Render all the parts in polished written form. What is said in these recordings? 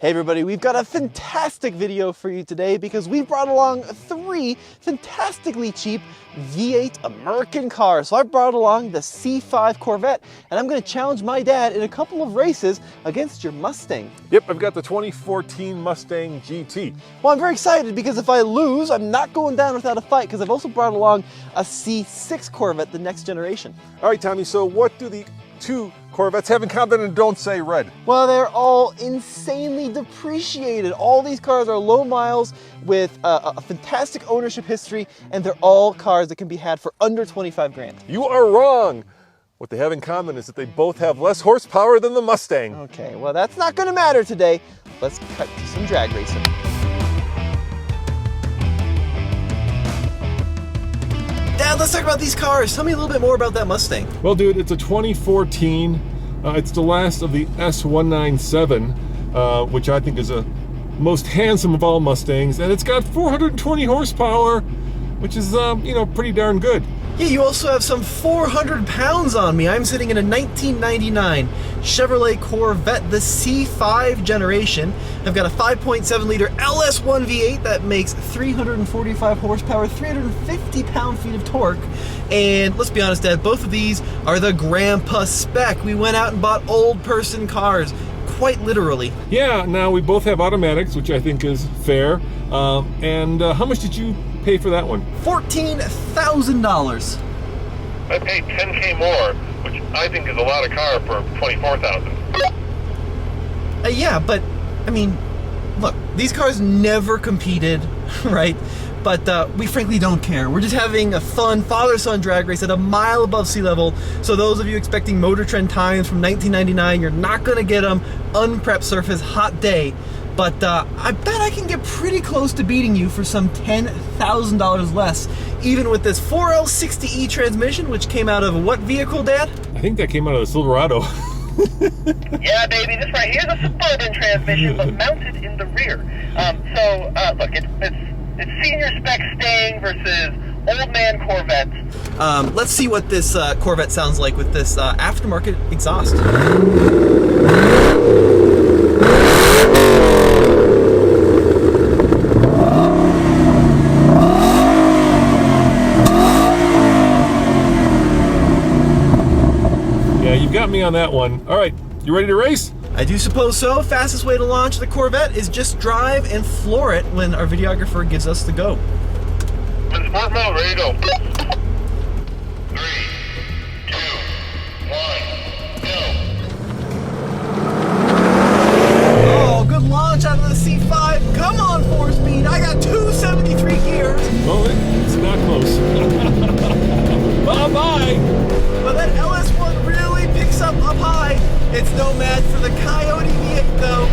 Hey everybody, we've got a fantastic video for you today because we brought along 3 fantastically cheap V8 American cars. So I brought along the C5 Corvette and I'm going to challenge my dad in a couple of races against your Mustang. Yep, I've got the 2014 Mustang GT. Well, I'm very excited because if I lose, I'm not going down without a fight because I've also brought along a C6 Corvette, the next generation. All right, Tommy, so what do the 2 Corvettes have in common and don't say red? Well, they're all insanely depreciated. All these cars are low miles with a fantastic ownership history, and they're all cars that can be had for under 25 grand. You are wrong. What they have in common is that they both have less horsepower than the Mustang. Okay, well that's not going to matter today. Let's cut to some drag racing. Dad, let's talk about these cars. Tell me a little bit more about that Mustang. Well, dude, it's a 2014. It's the last of the S197, which I think is the most handsome of all Mustangs, and it's got 420 horsepower, which is, pretty darn good. Yeah, you also have some 400 pounds on me. I'm sitting in a 1999 Chevrolet Corvette, the C5 generation. I've got a 5.7 liter LS1 V8 that makes 345 horsepower, 350 pound-feet of torque. And let's be honest, Dad, both of these are the grandpa spec. We went out and bought old person cars, quite literally. Yeah, now we both have automatics, which I think is fair. And how much did you pay for that one? $14,000. I paid $10K more, which I think is a lot of car for $24,000. Yeah, but I mean, look, these cars never competed, right? But we frankly don't care. We're just having a fun father-son drag race at a mile above sea level. So those of you expecting Motor Trend times from 1999, you're not gonna get them. Unprepped surface, hot day. But I bet I can get pretty close to beating you for some $10,000 less, even with this 4L60E transmission, which came out of what vehicle, Dad? I think that came out of the Silverado. Yeah, baby, this right here is a Suburban transmission, but mounted in the rear. Look, it's senior spec Stang versus old man Corvette. Let's see what this Corvette sounds like with this aftermarket exhaust. You got me on that one. All right, you ready to race? I do suppose so. Fastest way to launch the Corvette is just drive and floor it when our videographer gives us the go. In sport mode, ready to go. 3, 2, 1, go. Oh, good launch out of the C5. Come on, 4-speed. I got 273 gears. Well, it's not close. Bye-bye. But that LS1 really picks up high. It's no match for the Coyote V8 though.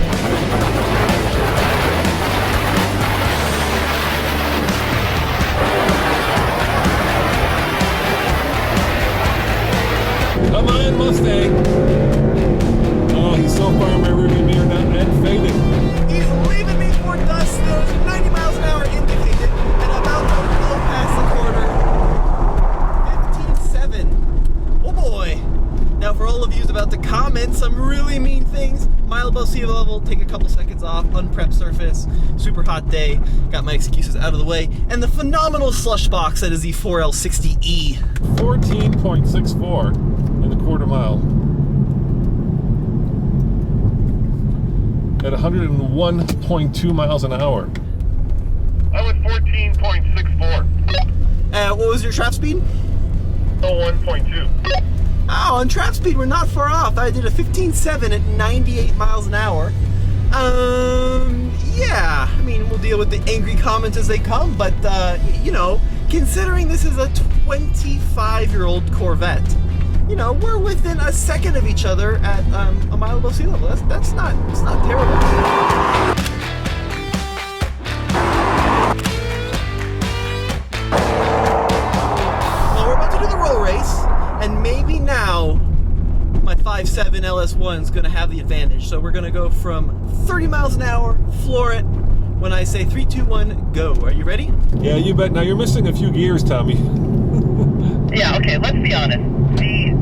Come on, Mustang. Oh, he's so far in my rearview mirror now and fading. He's leaving me for dust. There's 90 miles an hour indicated and about to blow past the corner. 15.7. Oh boy. Now for all of you about to comment some really mean things, mile above sea level, take a couple seconds off, unprepped surface, super hot day, got my excuses out of the way, and the phenomenal slush box that is the 4L60E. 14.64 in the quarter mile. At 101.2 miles an hour. I was 14.64. What was your trap speed? 1.2. Oh, on trap speed, we're not far off. I did a 15.7 at 98 miles an hour. Yeah, I mean, we'll deal with the angry comments as they come, but, considering this is a 25-year-old Corvette, we're within a second of each other at a mile above sea level. It's not terrible. Well, we're about to do the roll race. And maybe now my 5.7 LS1 is going to have the advantage. So we're going to go from 30 miles an hour, floor it. When I say 3, 2, 1, go. Are you ready? Yeah, you bet. Now you're missing a few gears, Tommy. Yeah, okay, let's be honest. The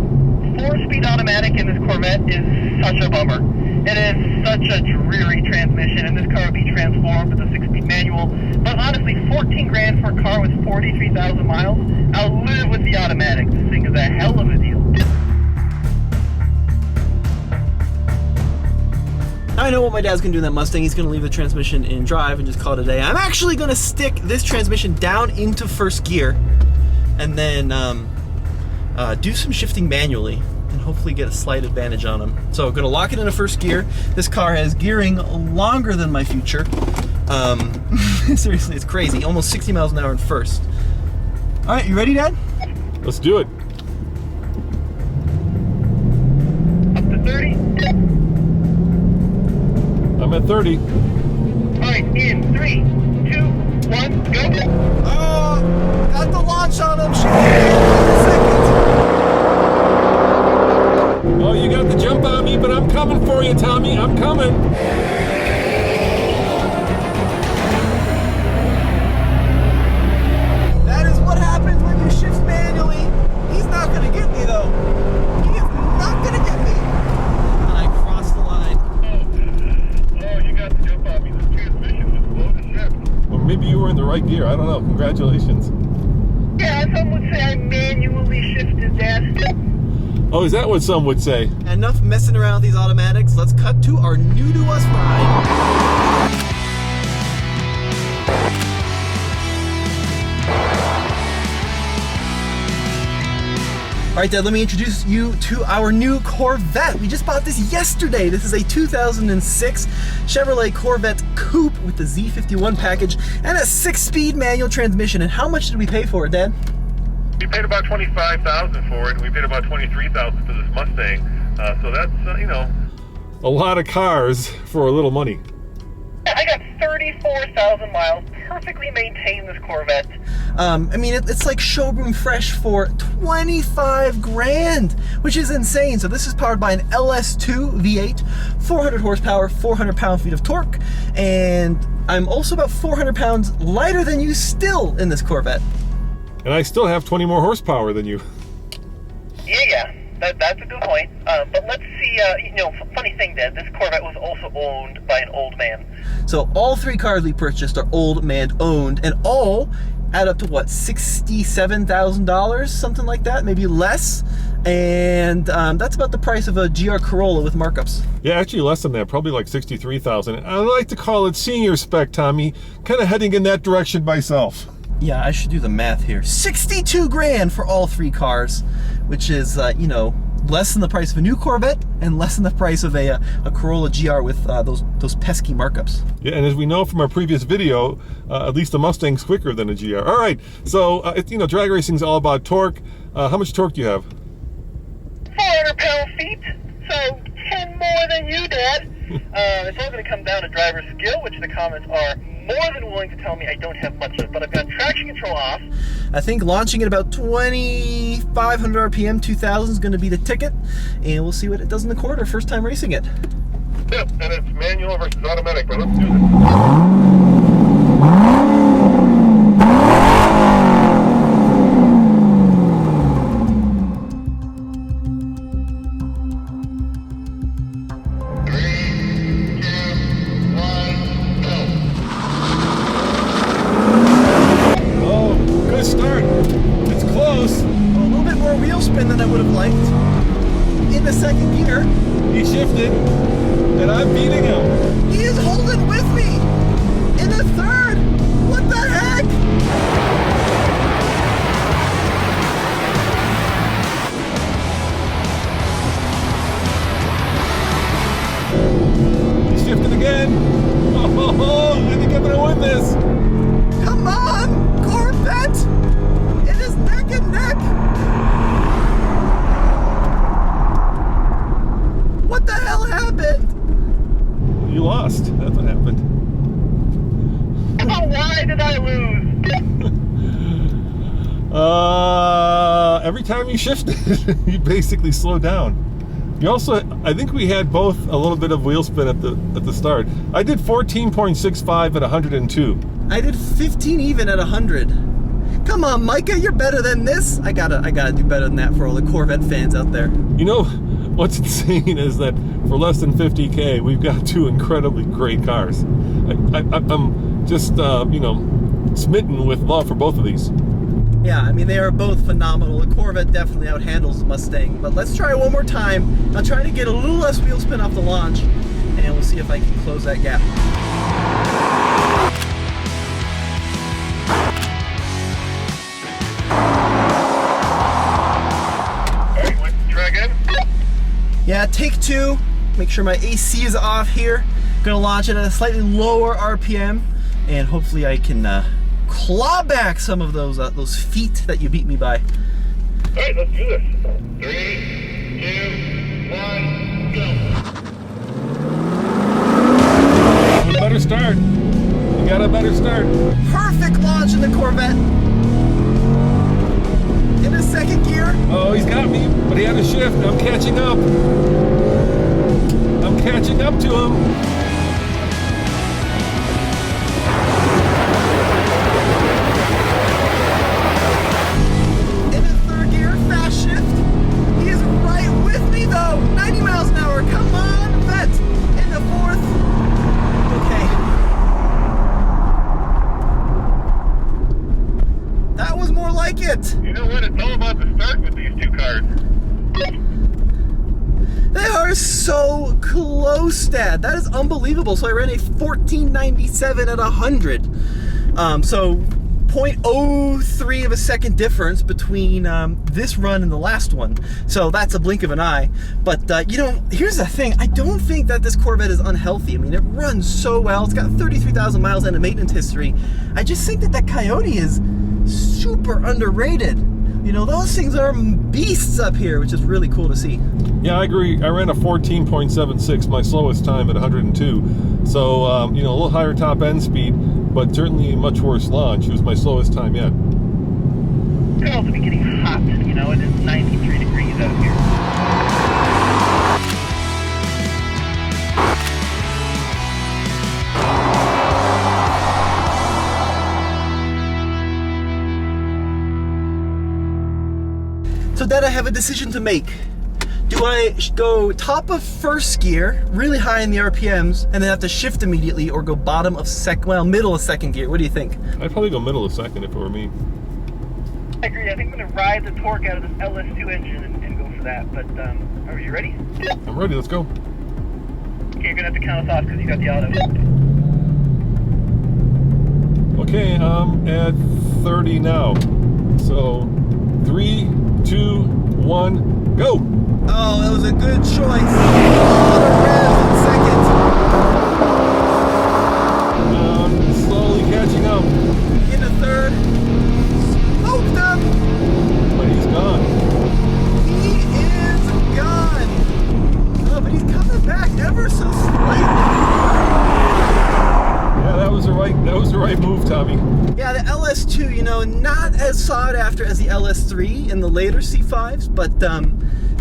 4-speed automatic in this Corvette is such a bummer. It is such a dreary transmission, and this car would be transformed with a 6-speed manual. But honestly, 14 grand for a car with 43,000 miles, I'll live with the automatic. This thing is a hell of a deal. I know what my dad's gonna do in that Mustang. He's gonna leave the transmission in drive and just call it a day. I'm actually gonna stick this transmission down into first gear and then do some shifting manually and hopefully get a slight advantage on him. So I'm gonna lock it into first gear. This car has gearing longer than my future. Seriously, it's crazy. Almost 60 miles an hour in first. All right, you ready, Dad? Let's do it. Up to 30. I'm at 30. Alright, in 3, 2, 1, go! Oh, got the launch on him. Shoot. Oh, you got the jump on me, but I'm coming for you, Tommy. I'm coming. That is what happens when you shift manually. He's not going to get me, though. He is not going to get me. And I crossed the line. Oh, you got the jump on me. This transmission was slow to shift. Or maybe you were in the right gear. I don't know. Congratulations. Yeah, some would say I manually shifted that. Oh, is that what some would say? Enough messing around with these automatics. Let's cut to our new to us ride. All right, Dad, let me introduce you to our new Corvette. We just bought this yesterday. This is a 2006 Chevrolet Corvette Coupe with the Z51 package and a 6-speed manual transmission. And how much did we pay for it, Dad? We paid about $25,000 for it, and we paid about $23,000 for this Mustang. So that's, you know. A lot of cars for a little money. I got 34,000 miles, perfectly maintained this Corvette. I mean, it's like showroom fresh for 25 grand, which is insane. So this is powered by an LS2 V8, 400 horsepower, 400 pound-feet of torque, and I'm also about 400 pounds lighter than you still in this Corvette. And I still have 20 more horsepower than you. Yeah, that's a good point. But let's see, funny thing, Dad, this Corvette was also owned by an old man. So all 3 cars we purchased are old man owned, and all add up to what, $67,000, something like that, maybe less. And that's about the price of a GR Corolla with markups. Yeah, actually less than that, probably like 63,000. I like to call it senior spec, Tommy. Kind of heading in that direction myself. Yeah, I should do the math here. 62 grand for all 3 cars, which is, less than the price of a new Corvette and less than the price of a Corolla GR with those pesky markups. Yeah, and as we know from our previous video, at least the Mustang's quicker than a GR. All right, so drag racing's all about torque. How much torque do you have? 400 pound-feet, so 10 more than you, Dad. It's all going to come down to driver skill, which the comments are more than willing to tell me I don't have much of, but I've got traction control off. I think launching at about 2,500 RPM, 2,000 is going to be the ticket, and we'll see what it does in the quarter, first time racing it. Yep, and it's manual versus automatic, but let's do this. Than I would have liked. In the second gear, He shifted, and I'm beating him. he is holding with me. In the third, what the heck? He shifted again. Oh, I think I'm gonna win this. Come on, Corvette! It is neck and neck. What the hell happened? You lost. That's what happened. Why did I lose? Every time you shifted, you basically slowed down. You also, I think we had both a little bit of wheel spin at the start. I did 14.65 at 102. I did 15 even at 100. Come on, Micah, you're better than this. I gotta do better than that for all the Corvette fans out there. You know, what's insane is that for less than 50K, we've got two incredibly great cars. I'm just, smitten with love for both of these. Yeah, I mean, they are both phenomenal. The Corvette definitely outhandles the Mustang. But let's try it one more time. I'll try to get a little less wheel spin off the launch, and we'll see if I can close that gap. All right, let's try again. Yeah, take two. Make sure my AC is off here. Gonna launch it at a slightly lower RPM, and hopefully I can claw back some of those feet that you beat me by. All right, let's do this. 3, 2, 1, go. A better start. You got a better start. Perfect launch in the Corvette. In the second gear. Oh, he's got me, but he had a shift. I'm catching up. I'm catching up to him. In the third gear, fast shift. He is right with me though. 90 miles an hour. Come on, Vet. In the fourth. Okay. That was more like it. You know what? It's all about the start with these two cars. They are so close, Dad. That is unbelievable. So I ran a 1497 at 100. So 0.03 of a second difference between this run and the last one. So that's a blink of an eye. But, here's the thing. I don't think that this Corvette is unhealthy. I mean, it runs so well. It's got 33,000 miles and a maintenance history. I just think that Coyote is super underrated. You know, those things are beasts up here, which is really cool to see. Yeah, I agree. I ran a 14.76, my slowest time at 102. So, a little higher top end speed, but certainly much worse launch. It was my slowest time yet. It could also be getting hot. You know, it is 93 degrees out here. So Dad, I have a decision to make. Do I go top of first gear, really high in the RPMs, and then have to shift immediately, or go bottom of middle of second gear? What do you think? I'd probably go middle of second if it were me. I agree. I think I'm going to ride the torque out of this LS2 engine and go for that. But are you ready? I'm ready, let's go. Okay, you're going to have to count us off because you got the auto. Okay, I'm at 30 now. So, 3, 2, 1, go! Oh, that was a good choice. A lot of revs in second. Slowly catching up. In the third. Smoked him. But he's gone. He is gone. Oh, but he's coming back ever so slightly. Yeah, that was the right move, Tommy. Yeah, the LS2, not as sought after as the LS3 in the later C5s, but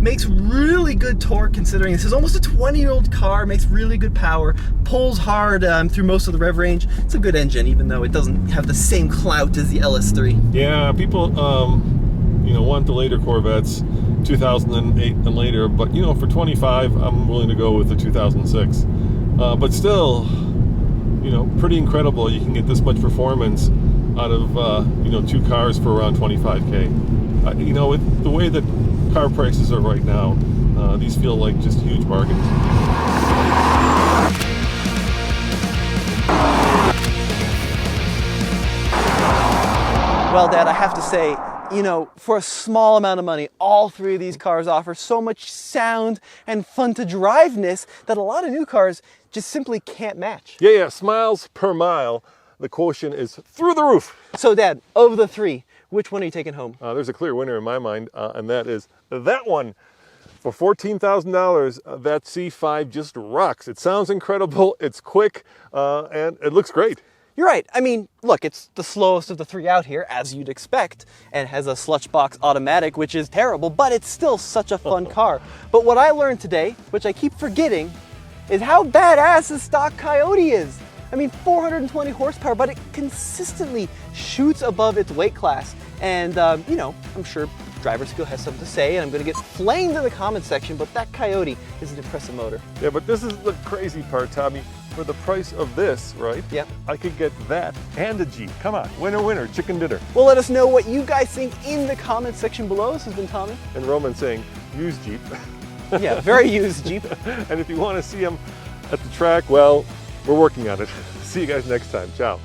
makes really good torque considering this is almost a 20-year-old car, makes really good power, pulls hard through most of the rev range. It's a good engine, even though it doesn't have the same clout as the LS3. Yeah, people, want the later Corvettes, 2008 and later, but, for 25, I'm willing to go with the 2006. But still, pretty incredible you can get this much performance out of, two cars for around 25K. With the way that car prices are right now, these feel like just huge bargains. Well, Dad, I have to say, for a small amount of money, all three of these cars offer so much sound and fun to driveness that a lot of new cars just simply can't match. Yeah, smiles per mile. The quotient is through the roof. So, Dad, of the three, which one are you taking home? There's a clear winner in my mind, and that is that one. For $14,000, that C5 just rocks. It sounds incredible, it's quick, and it looks great. You're right. I mean, look, it's the slowest of the three out here, as you'd expect, and has a Slutchbox automatic, which is terrible, but it's still such a fun car. But what I learned today, which I keep forgetting, is how badass the stock Coyote is. I mean, 420 horsepower, but it consistently shoots above its weight class. And, I'm sure Driver Skill has something to say, and I'm going to get flamed in the comment section, but that Coyote is an impressive motor. Yeah, but this is the crazy part, Tommy. For the price of this, right? Yep. I could get that and a Jeep. Come on, winner, winner, chicken dinner. Well, let us know what you guys think in the comment section below. This has been Tommy. And Roman saying, use Jeep. Yeah, very used Jeep. And if you want to see him at the track, well, we're working on it. See you guys next time. Ciao.